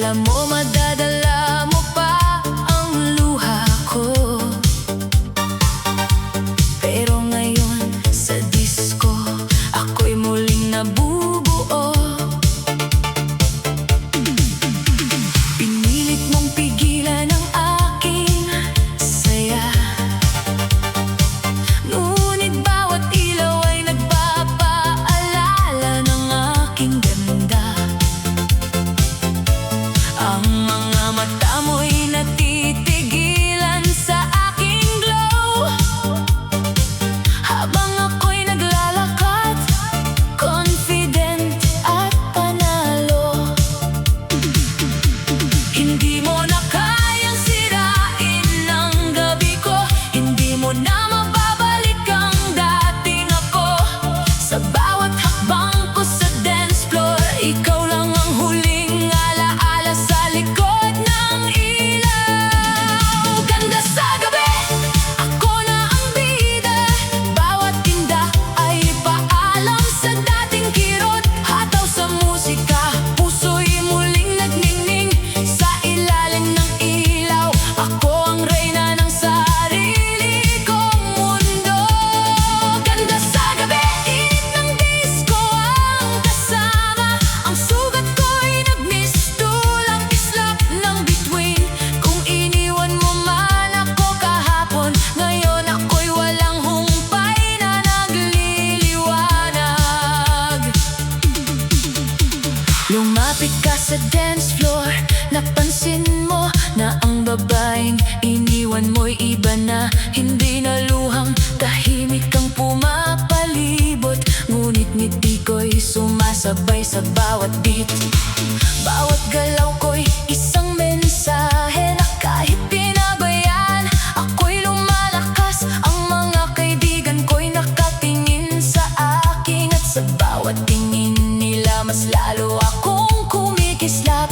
Alam mo, madadala mo pa ang luha ko. Pero ngayon sa disko, ako'y muling nabubuo. Pinilit mong pigilan ang aking saya, ngunit bawat ilaw ay nagpapaalala ng aking ganda. Ang mga mata mo'y natitigilan sa aking glow, habang ako'y naglalakad, confident at panalo. Hindi mo na kayang sirain ang gabi ko, hindi mo na mababalik ang dating ako. Sa bawat hakbang ko sa dance floor, ikaw lang ang huling alaala sa likod ng ilaw. Ganda sa gabi, ako na ang bida. Bawat tinda ay paalam sa dating kirot. Hataw sa musika, puso'y muling nagningning sa ilalim ng ilaw. Ako ang reyna ng sarili kong mundo. Ganda sa gabi, init ng disco ang kasama. Ang sugat ko'y nagmistulang islap ng bituin. Kung iniwan mo man ako kahapon, ngayon ako'y walang humpay na nagliliwanag. Lumapit ka sa dance floor, napansin mo na ang babaeng iniwan mo'y iba na. Hindi na luhang tahimik kang pumapalibot, ngunit ngiti ko'y sumasabay sa bawat beat. Bawat galaw ko'y isang mensahe na kahit pinabayaan, ako'y lumalakas. Ang mga kaibigan ko'y nakatingin sa akin, at sa bawat tingin nila mas lalo akong kumikislap.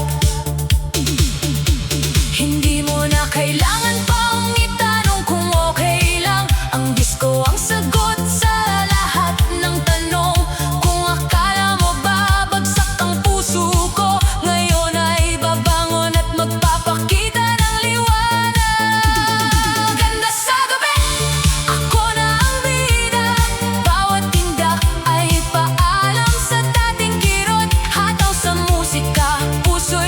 Hindi mo na kailangan pang itanong kung okay lang. Ang disco ang sagot sa lahat ng tanong. Kung akala mo babagsak ang puso ko, ngayon ay babangon at magpapakita ng liwanag. Ganda sa gabi, ako na ang bida. Bawat tinda ay paalam sa dating kirot. Hataw sa musika, puso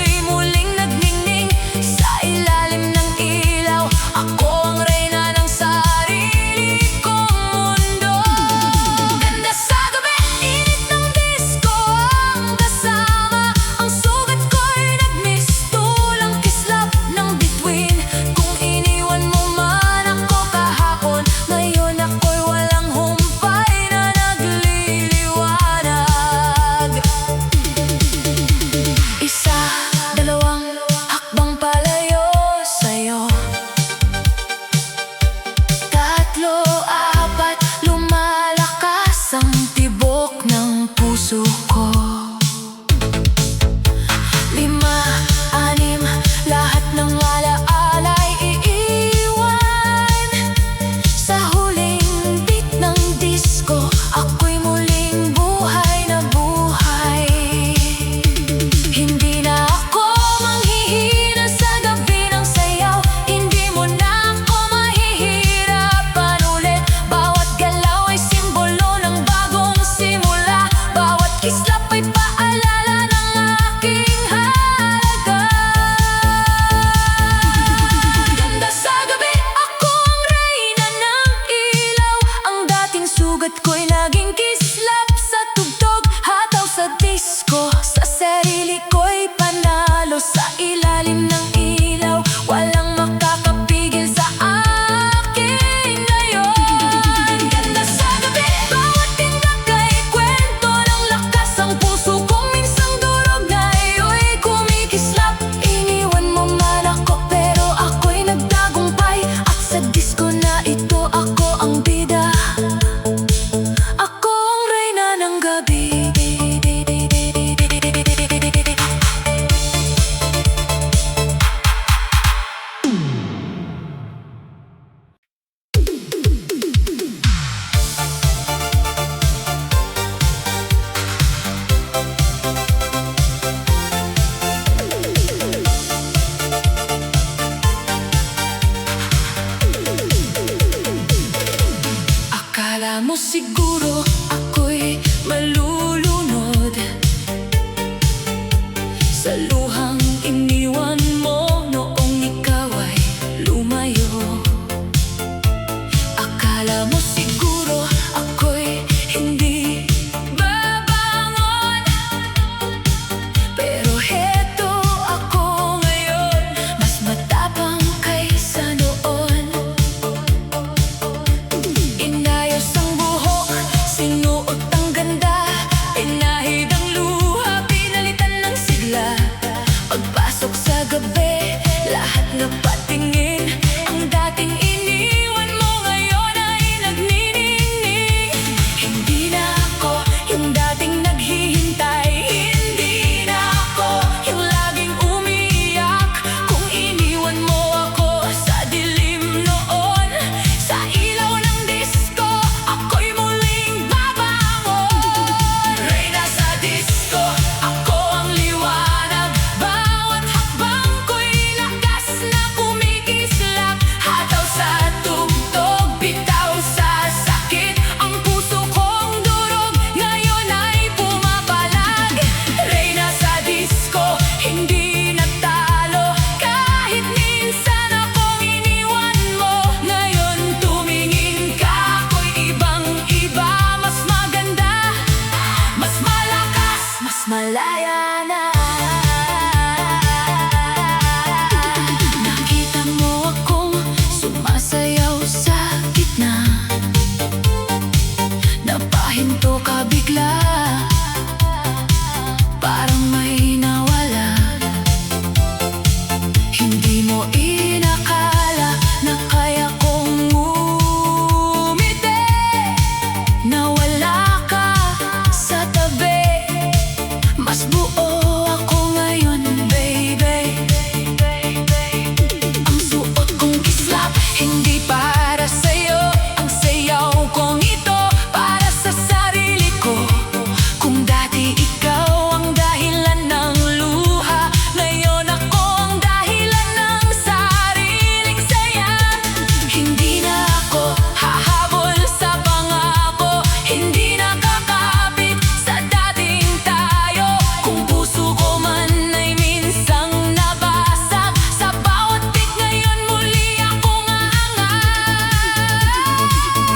malaya na. Nakita mo akong sumasayaw sa gitna, napahinto ka bigla, parang may nawala. Hindi mo inakala na kaya kong umiti, nawala ka sa tabi. Mas buo ako ngayon, baby. Ang suot kong kislap, hindi para sa'yo. Ang sayaw kong ito, para sa sarili ko. Kung dati ikaw ang dahilan ng luha, ngayon ako ang dahilan ng sariling saya. Hindi na ako hahabol sa pangako, hindi na kakapit sa dating tayo. Kung puso ko man ay minsang nabasag, sa bawat beat ngayon muli akong aangat.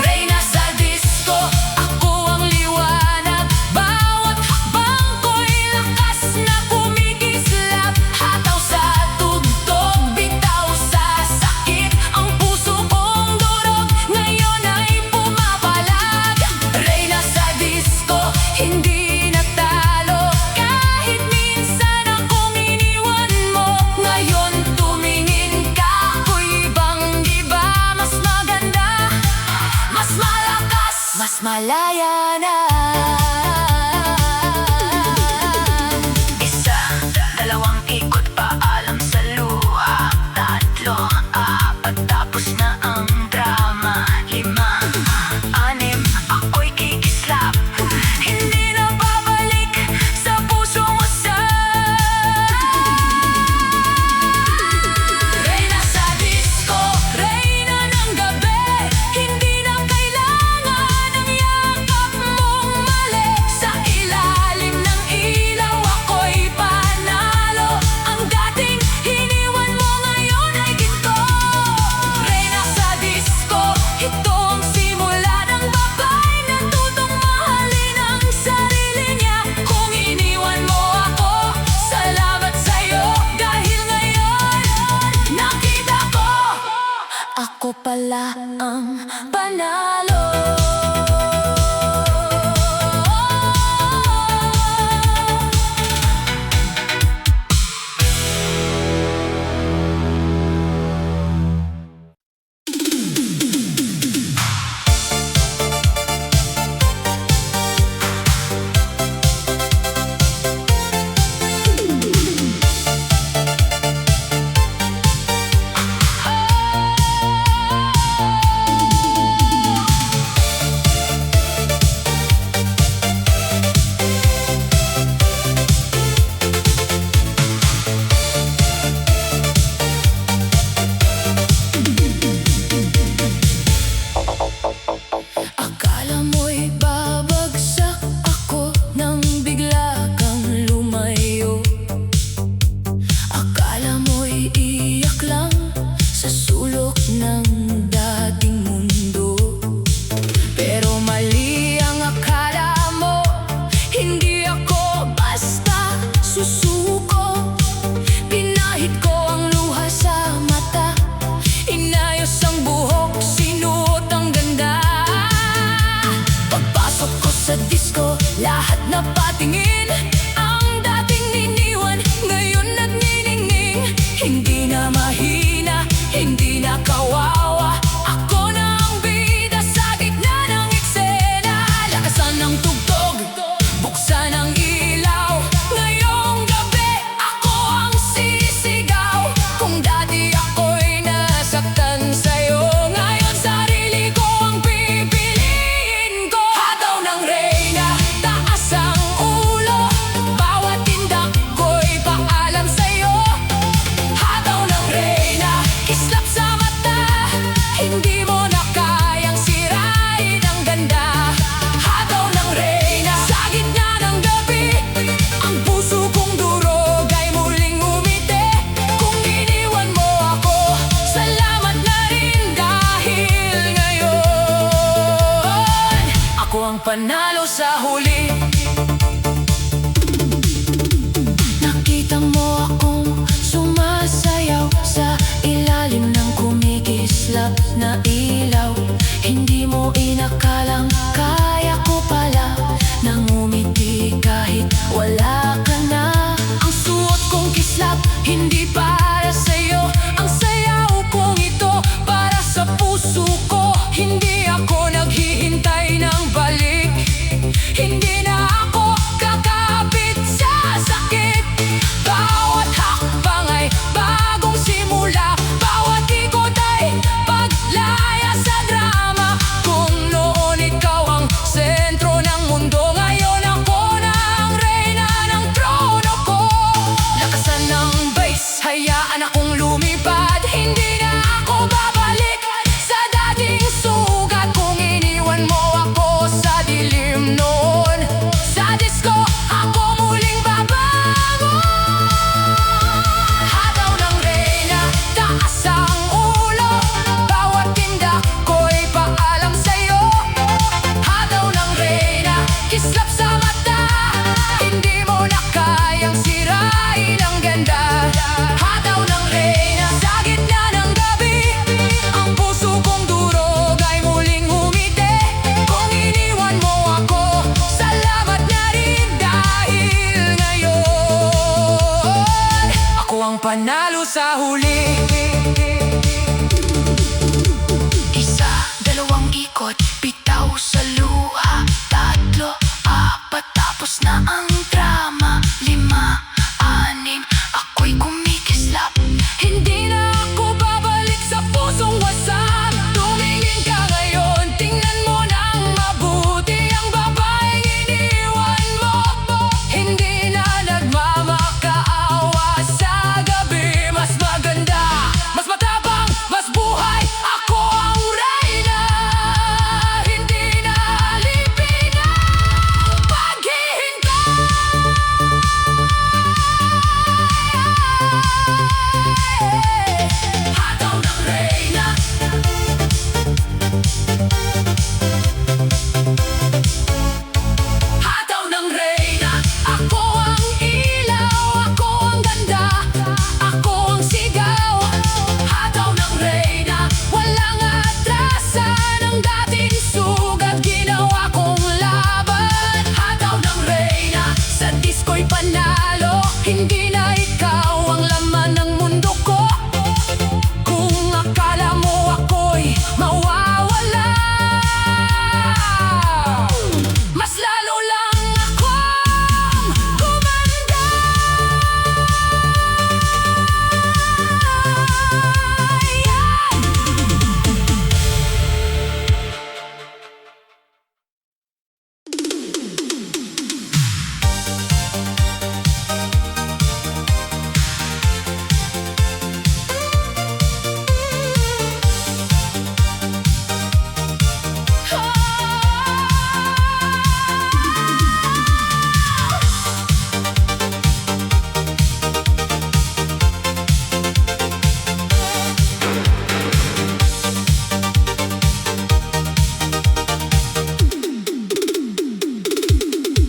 Reyna sa disco, ako ang liwanag. Bawat hakbang ko'y lakas na kumikislap. Hataw sa tugtog, bitaw sa sakit. Ang puso kong durog ngayon ay pumapalag. Reyna sa disco, hindi natalo. Kahit minsan akong iniwan mo, ngayon tumingin ka, ako'y ibang-iba. Mas maganda, mas malakas, mas malaya na. Isa, dalawang ikot, paalam sa luha. Tatlo, apat, tapos na ang drama. Lima, anim, ako'y kikislap. Hindi na babalik sa pusong usap. Reyna sa disco, reyna ng gabi. Hindi na kailangan ang yakap mong mali. Sa ilalim ng ilaw ako'y panalo. Ang dating iniwan mo ngayon ay ginto. Reyna sa disco, ito ang simula ng babae natutong mahalin ang sarili niya. Kung iniwan mo ako, salamat sa'yo. Dahil ngayon, nakita ko, ako pala ang panalo. ang panalo sa huli. Isa, dalawang ikot, bitaw sa luha. Tatlo, apat, tapos na ang drama. Lima, anim, ako'y kumikislap. Hindi na ako babalik sa pusong wasak. Tumingin ka ngayon, tingnan mo nang mabuti ang babaeng iniwan mo. Hindi na nagmamakaawa sa gabi. Mas maganda, mas matapang, mas buhay. Ako ang reyna. Hindi na alipin ang paghihintay. Hataw ng reyna. Hataw ng reyna. Ako ang ilaw, ako ang ganda, ako ang sigaw. Hataw ng reyna. Walang atrasan ang dating sugat, ginawa kong laban. Hataw ng reyna. Sa disko'y panalo, hindi na ikaw ang laman ng mundo ko. Kung akala mo ako'y mawawala, mas lalo lang akong gumanda.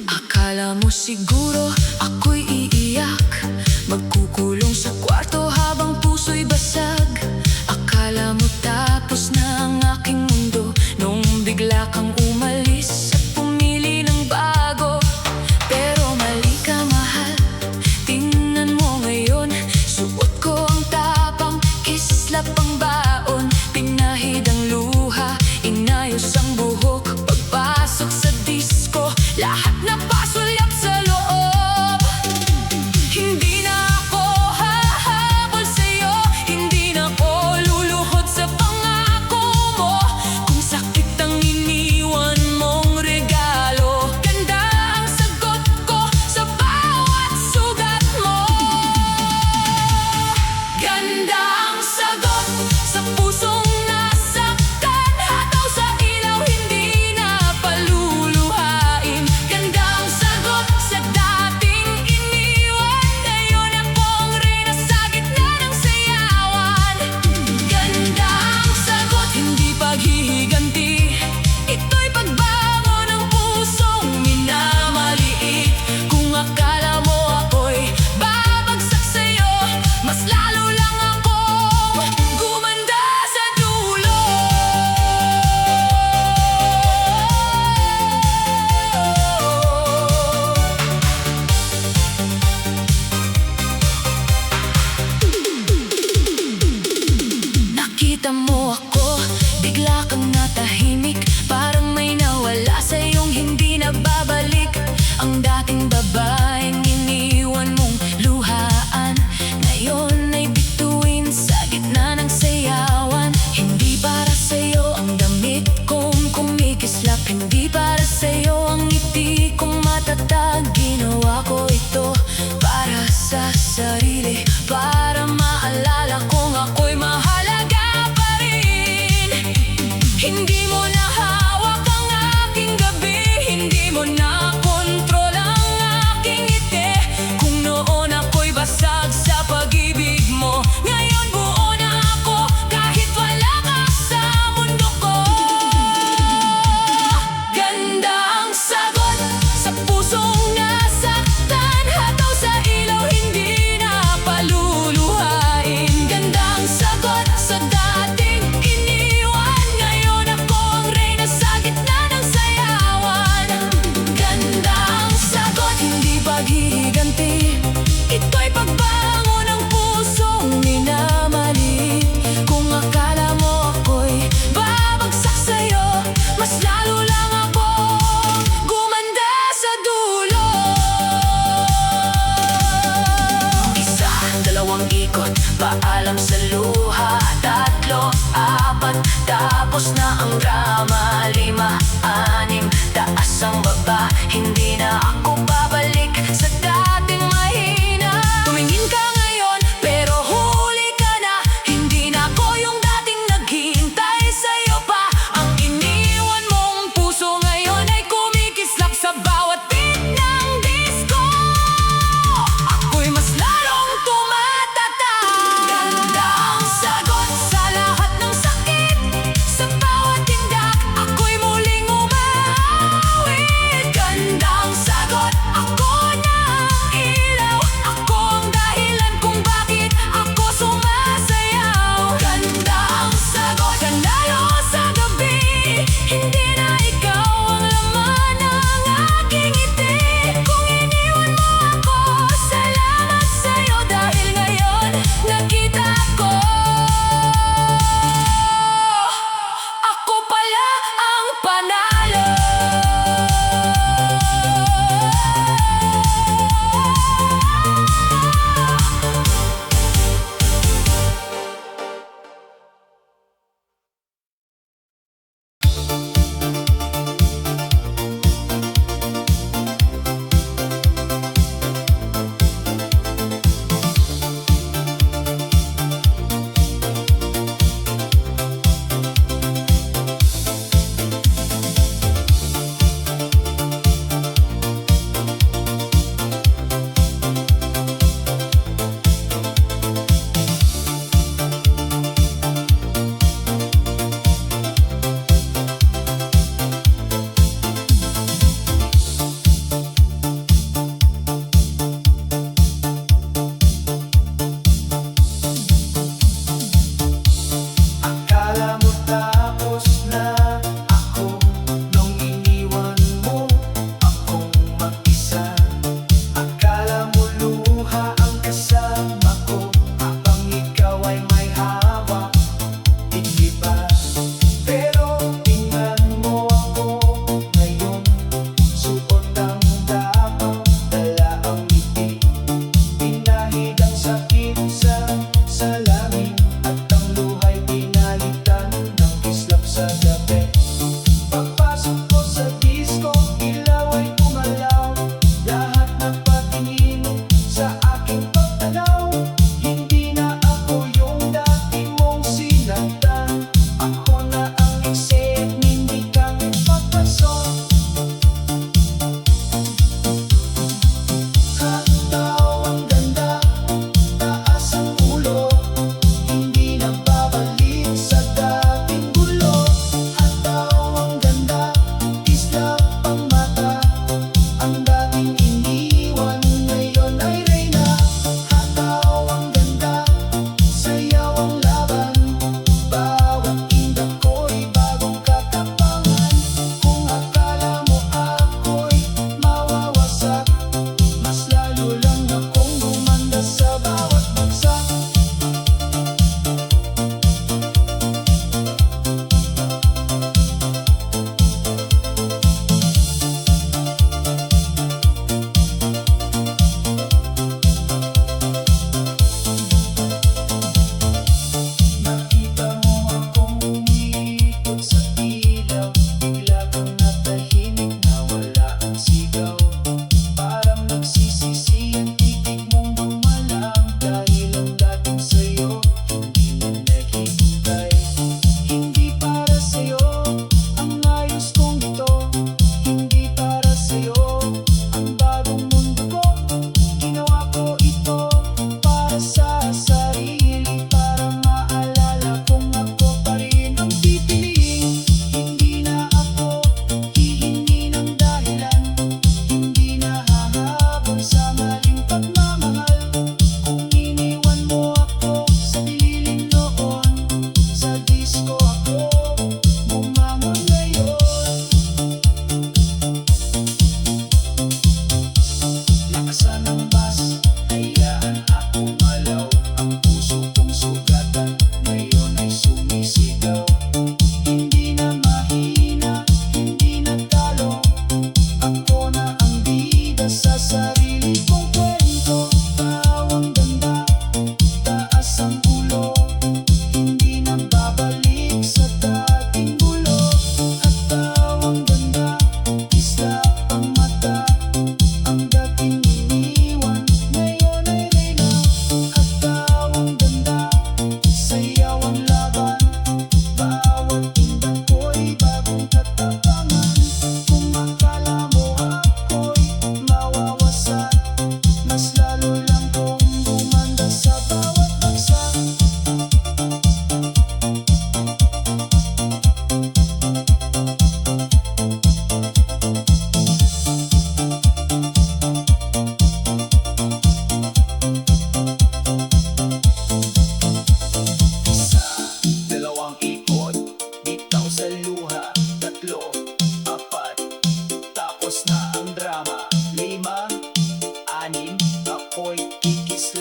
Akala mo siguro ako'y iiyak, magkukulong sa kwarto habang puso'y basag. Akala mo tapos na ang aking mundo nung bigla kang umalis at pumili ng bago. Pero mali ka, mahal, tingnan mo ngayon. Suot ko ang tapang, kislap ang baon, pinahid ang luha, inayos ang buhok. Pagpasok sa disco, lahat na pasulyap sa loob. Hindi na ako hahabol sa'yo, hindi na ako luluhod sa pangako mo. Kung sakit ang iniwan mong regalo, ganda ang sagot ko sa bawat sugat mo. Ganda ang sagot sa pusong nasaktan. Hataw sa ilaw, hindi na paluluhain. Ganda ang sagot sa dating iniwan. Ngayon akong reyna sa gitna ng sayawan. Ganda ang sagot, hindi paghihiganti. Ito'y pagbango ng pusong minamaliit. Kung akala mo ako'y babagsak sa'yo, mas lalo lang akong gumanda sa dulo. Nakita mo ako, bigla kang natahimik. Parang may nawala sa iyong hindi na babalik. Ang dating babaeng iniwan mong luhaan, ngayon ay bituin sa gitna ng sayawan. Hindi para sa'yo ang damit kong kumikislap, hindi para sa'yo ang ngiti kong matatag. Ginawa ko ito para sa sarili, para maalala kong ako'y mahalaga pa rin. Hindi mo na hawak ang aking gabi, hindi mo na kontrol ang aking ngiti. Kung noon ako'y basag sa pag-ibig mo, ngayon buo na ako kahit wala ka sa mundo ko. Ganda ang sagot sa pusong nasaktan. Hataw sa ilaw, hindi na paluluhain. Dalawang ikot, paalam sa luha. Tatlo, apat, tapos na ang drama. Lima, anim, taas ang baba. Hindi na ako babalik sa dating mahina. Tumingin ka ngayon, pero huli ka na. Hindi na ako yung dating naghihintay sa'yo pa. Ang iniwan mong puso ngayon ay kumikislap sa bawat beat ng disco. Ako'y mas lalong tumatatak. Ganda ang sagot sa lahat ng sakit. Sa bawat tindak, ako'y muling umawit. Ganda ang sagot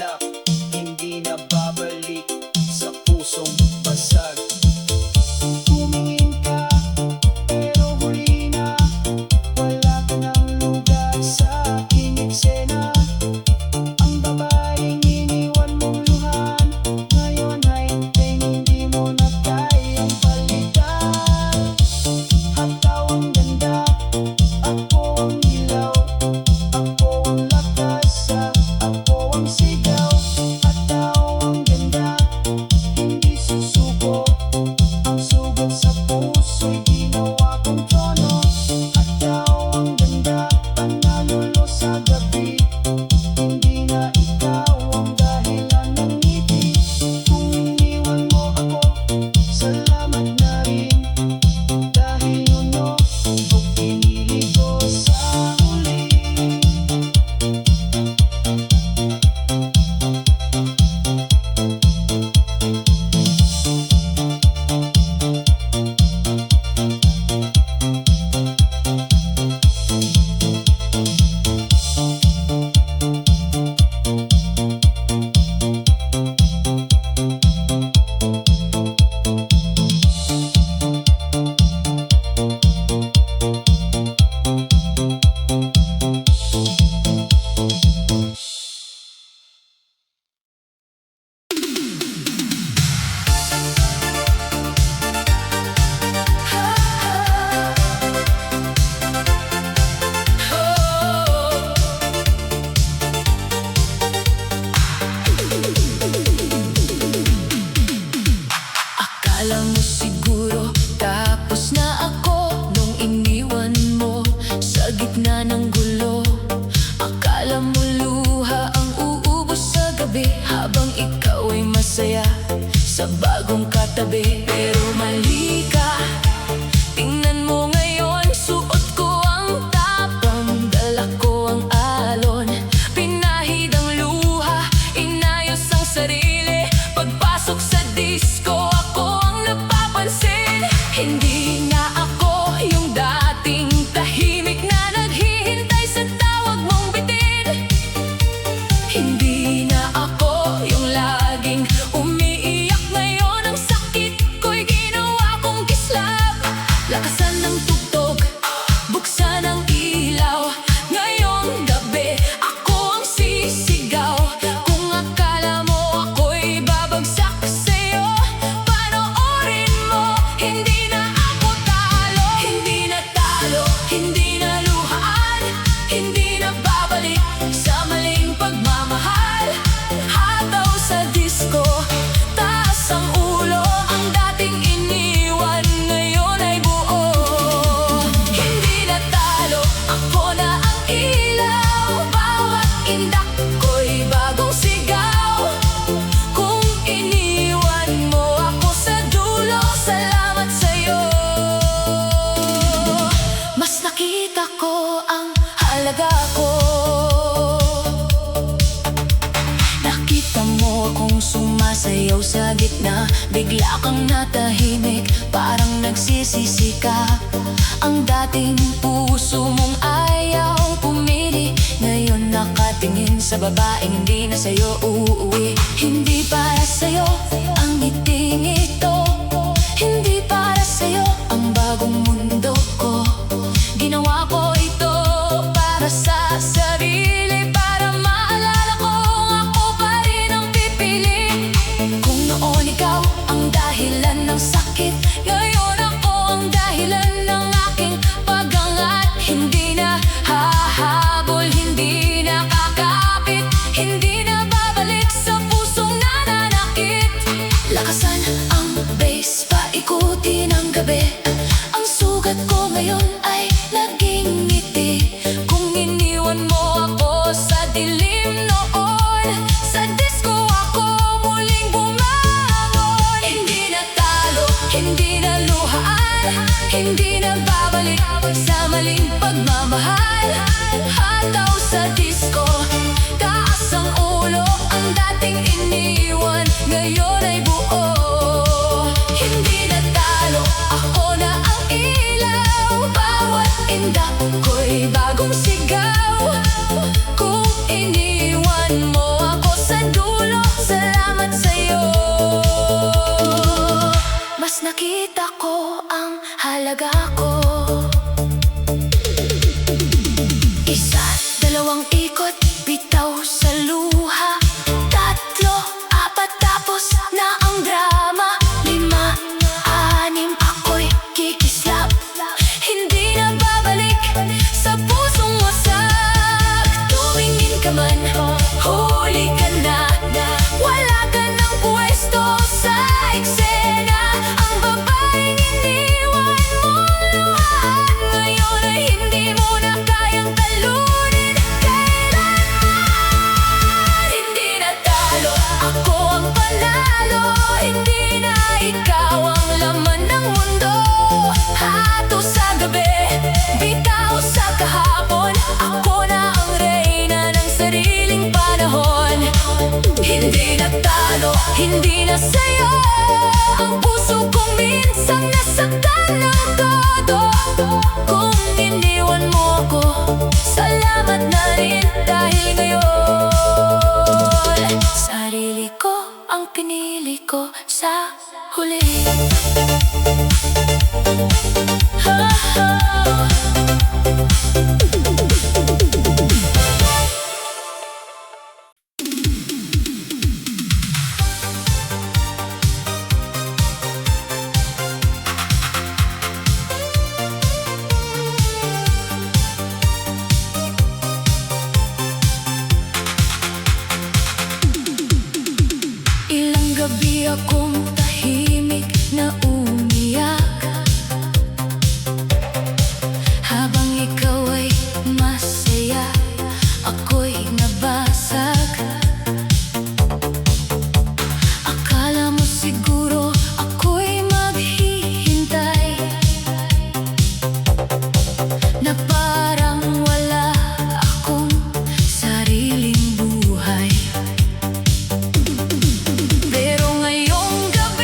iyak, hindi na babalik sa pusong basag. Tumingin ka, pero huli na, wala ka ng lugar sa aking eksena. Ang babaeng iniwan mong luhan, ngayon ay hindi mo na kayang palitan. Hataw ang ganda, ako ang ilaw, ako ang lakas, ako ang sigaw. Hataw ang ganda, hindi susuko, ang sugat sa puso'y ginawa kong trono. Hataw ang ganda, panalo sa gabi, hindi na ikaw ang dahilan ng ngiti. Kung iniwan mo ako, salamat na rin, dahil yun o, pinili ko sa huli. Akala mo siguro tapos na ako nung iniwan mo sa gitna ng gulo. Akala mo luha ang uubos sa gabi habang ikaw ay masaya sa bagong katabi. Pero mali ka, tingnan mo ngayon, suot ko ang tapang, dala ko ang alon, pinahid ang luha, inayos ang sarili. Pagpasok sa disco, ako ang napapansin. Hindi na ako yung dating tahimik na naghihintay sa tawag mong bitin. Hindi na ako yung laging umiiyak, ngayon ang sakit ko'y ginawa kong kislap. Lakasan ng tugtog, buksan ang ilaw, ngayong gabi ako ang sisigaw. Kung akala mo ako'y babagsak sa'yo, panoorin mo, hindi na ako talo. Hindi na talo, hindi na luhaan, hindi na babalik sa maling pagmamahal. Hataw sa disco, taas ang ulo, ang dating iniwan ngayon ay buo. Hindi na talo, ako na ang ilaw, bawat indak ko'y bagong sigaw. Kung iniwan mo ako sa dulo, salamat sa'yo. Mas nakita ko ang halaga ko. Nakita mo akong sumasayaw sa gitna, bigla kang natahimik, parang nagsisisi ka. Ang dating puso mong ayaw pumili, ngayon nakatingin sa babaeng hindi na sa'yo uuwi. Hindi para sa'yo ang ngiting ito, hindi para sa'yo ang bagong mundo ko. Ginawa ko ito para sa sarili, para maalala kong ako pa rin ang pipili. Kung noon ikaw ang dahilan ng sakit, ngayon ako ang dahilan ng aking pag-angat. Hindi na hahabol, hindi na kakapit, hindi na babalik sa pusong nananakit. nakita ko ang halaga ko. Isa, dalawang ikot, bitaw sa luha. Tatlo, apat, tapos na ang drama. Lima, anim, ako'y kikislap. Hindi na babalik sa pusong wasak. Tumingin ka man, huli ka na. Wala ka ng pwesto sa eksena. Ang babaeng iniwan mong luhaan ngayon ay hindi mo na kayang talunin. Kailanman hindi na talo, ako ang panalo. Hindi na ikaw ang laman ng mundo. Hato sa gabi, bitaw sa kahapon. Ako na ang reyna ng sariling panahon. Hindi na talo, hindi na sayo. Ang puso kong minsan nasaktan ng todo. Kung iniwan mo ako, salamat na rin dahil ngayon sarili ko ang pinili ko sa huli. Ilang gabi akong tahimik na umiyak, habang ikaw ay masaya, ako'y nabasag. Akala mo siguro ako'y maghihintay, na parang wala akong sariling buhay. Pero ngayong gabi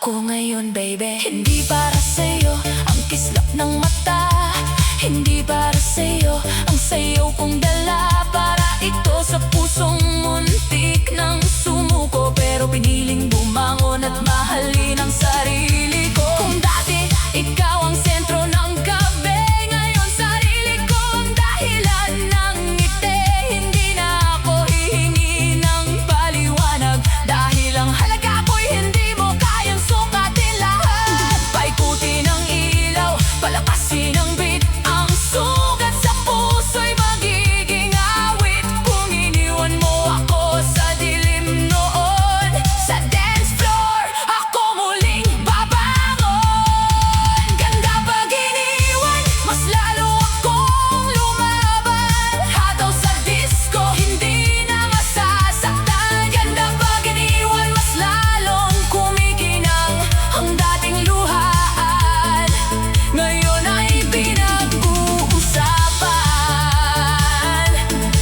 ako ngayon, baby. Hindi para sa'yo ang kislap ng mata, hindi para sa'yo ang sayaw kong dala. Para ito sa pusong muntik ng sumuko, pero piniling bumangon at mahalin ang sarili ko. Kung dati ikaw ang sentro ng gabi, ngayon sarili ko ang dahilan ng ngiti. Hindi na ako hihingi ng paliwanag, dahil ang halaga ko'y hindi mo kayang sukatin lahat. Paikutin ang ilaw, palakasin ang beat, ang sugat sa puso'y magiging awit. Kung iniwan mo ako sa dilim noon, sa dance floor ako muling babangon. Ganda pag iniwan, mas lalo akong lumaban. Hataw sa disco, hindi na masasaktan. Ganda pag iniwan, mas lalong kumikinang ang dating luhaan. Ngayon ay pinag-uusapan.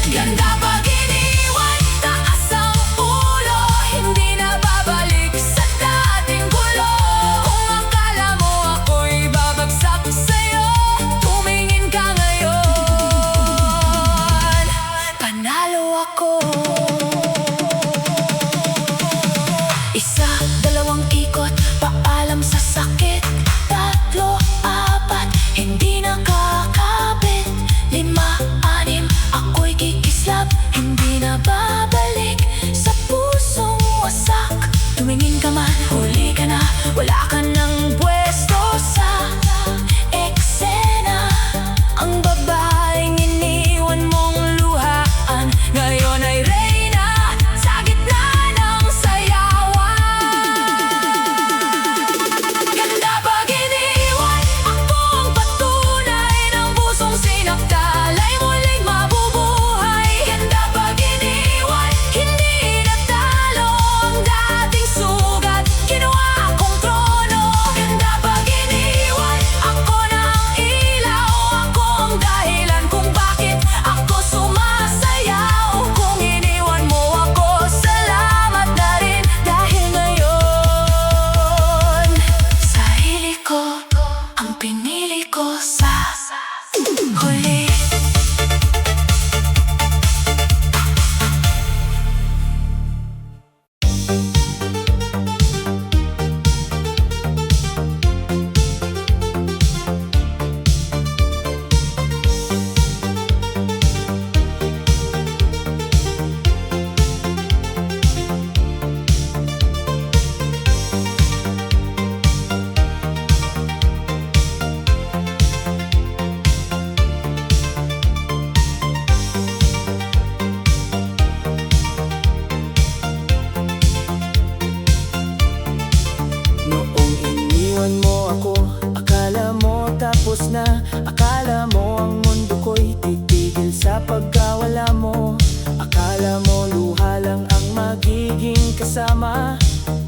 Ganda pag iniwan, taas ang ulo, hindi na babalik sa dating gulo. Kung akala mo ako'y babagsak sa'yo, tumingin ka ngayon, panalo ako. Isa, dalawang ikot, paalam sa sakit. Tatlo, apat, hindi nakakabit. Lima, anim, ako'y kikislap, hindi na babalik sa pusong wasak. Tumingin ka man, huli ka na, wala ka ng pwesto sa eksena. Ang babaeng iniwan mong luhaan, ngayon ay reyna sa gitna ng sayawan. Ganda pag iniwan, ako ang patunay ng pusong sinaktal ay muling mabubuhay. Ganda pag iniwan, hindi natalo ang dating sugat, kinuha akong trono. Ganda pag iniwan, ako na ang ilaw, ako ang dahilan kung bakit ako sumasayaw. Kung iniwan mo ako, salamat na rin, dahil ngayon sarili ko ang pinili ko sa huli. Noong iniwan mo ako, akala mo tapos na. Akala mo ang mundo ko'y titigil sa pagkawala mo. Akala mo luha lang ang magiging kasama,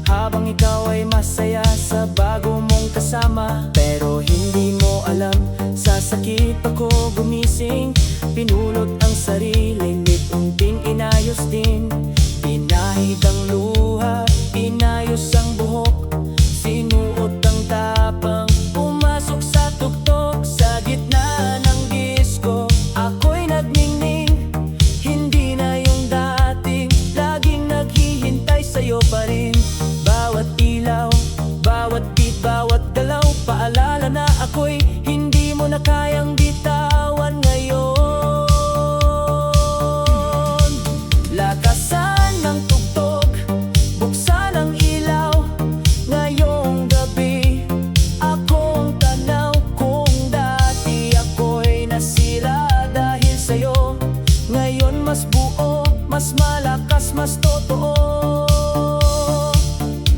habang ikaw ay masaya sa bago mong kasama. Pero hindi mo alam, sa sakit ako gumising. Pinulot ang sarili, ngunit unting inayos din. Pinahid ang luha, inayos ang buhok. Sinuot ang tapang, pumasok sa tuktok. Sa gitna ng disco, ako'y nagningning. Hindi na yung dating, laging naghihintay sa'yo pa rin. Bawat ilaw, bawat beat, bawat galaw, paalala na ako'y hindi mo na kayang bitawan ngayon. Lakasan ng tugtog, buksan ang ilaw. Ngayong gabi, akong tanaw. Kung dati ako'y nasira dahil sa'yo, ngayon mas buo, mas malakas, mas totoo.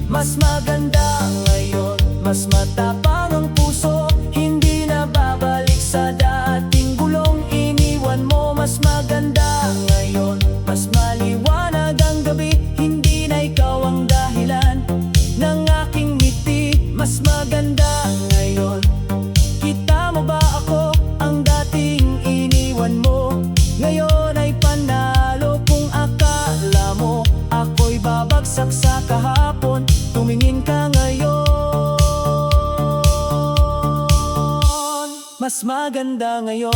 Mas maganda ngayon, mas matapang ang puso. Hindi na babalik sa dating gulong iniwan mo. Mas maganda ngayon, mas maliwanag ang gabi. Hindi na ikaw ang dahilan ng aking ngiti. Mas maganda ngayon, kita mo ba ako ang dating iniwan mo? Ngayon ay panalo. Kung akala mo ako'y babagsak sa kahapon, tumingin ka ngayon. mas maganda ngayon.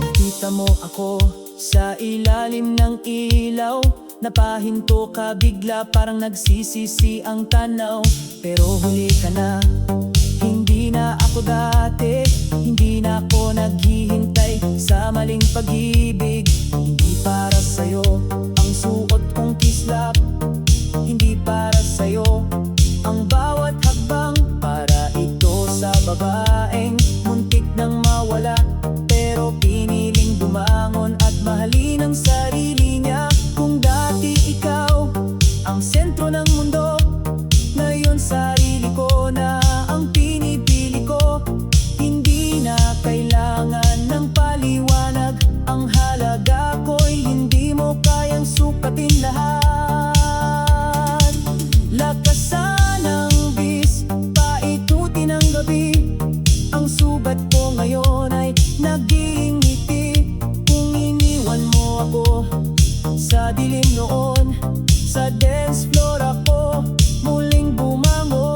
Nakita mo ako sa ilalim ng ilaw, napahinto ka bigla, parang nagsisisi ang tanaw. Pero huli ka na, hindi na ako dati, hindi na ako naghihintay sa maling pag-ibig. Hindi para sa'yo ang suot kong kislap, hindi para sa'yo ang bawat hakbang. Para ito sa babaeng muntik nang mawala, pero piniling bumangon at mahalin ang sarili niya. Kung dati ikaw ang sentro ng mundo, ngayon sarili ko na ang pinipili ko. Hindi na kailangan ng paliwanag, ang halaga ko'y hindi mo kayang sukatin lahat. Lakasan ng bis, paikutin ang gabi, ang subat ko ngayon ay naging ngiti. Kung iniwan mo ako sa dilim noon, sa dance floor ako muling bumangon.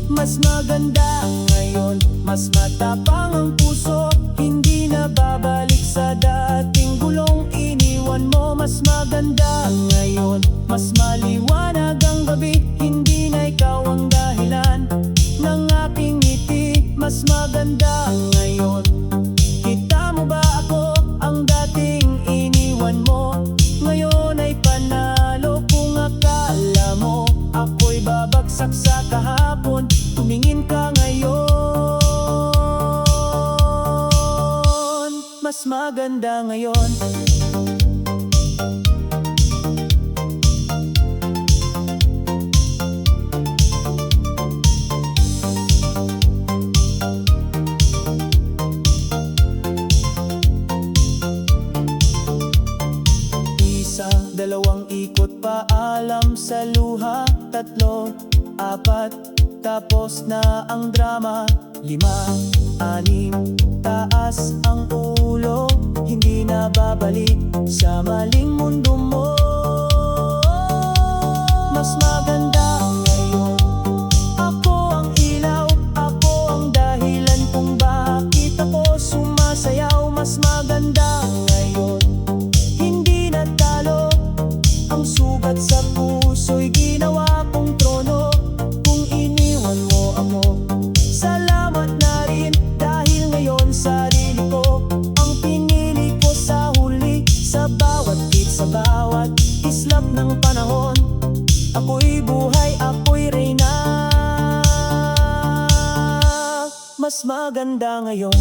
Mas maganda ngayon, mas matapang ang puso, hindi na babalik sa dating gulong iniwan mo. Mas maganda ngayon, mas maliwanag ang gabi, hindi na ikaw ang dahilan ng aking ngiti. Mas maganda ngayon, kita mo ba ako ang dating iniwan mo? Ngayon ay panalo. Kung akala mo ako'y babagsak sa kahapon, tumingin ka ngayon. Mas maganda ngayon. Dalawang ikot, paalam sa luha, 3, 4, tapos na ang drama. 5, 6, taas ang ulo, hindi na babalik sa maling mundo mo. Mas maganda ngayon, ako ang ilaw, ako ang dahilan kung bakit ako sumasayaw. Mas maganda ngayon, hindi na talo ang sugat sa puso'y ginawa kong trono. Kung iniwan mo ako, salamat na rin, dahil ngayon sarili ko ang pinili ko sa huli. Sa bawat hit, sa bawat islap ng panahon, ako'y buhay, ako'y reyna. Mas maganda ngayon.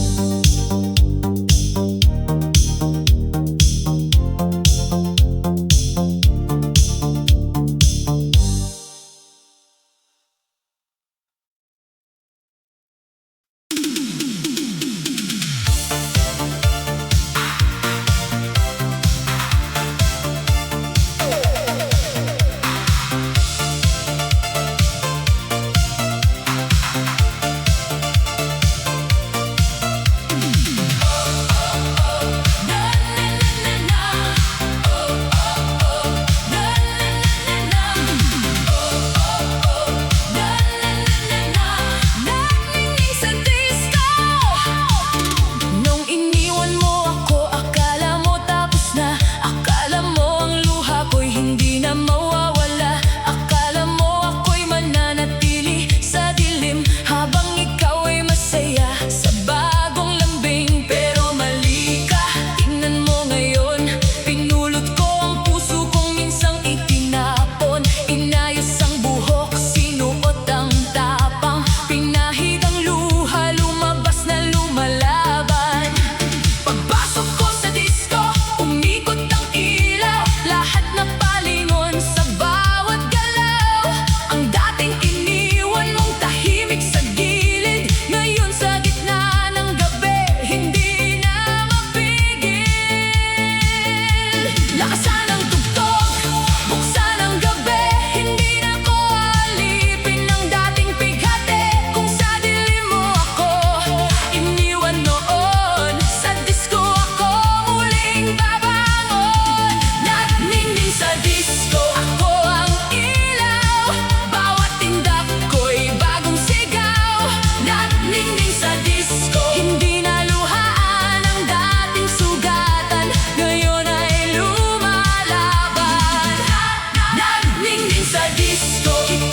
disco.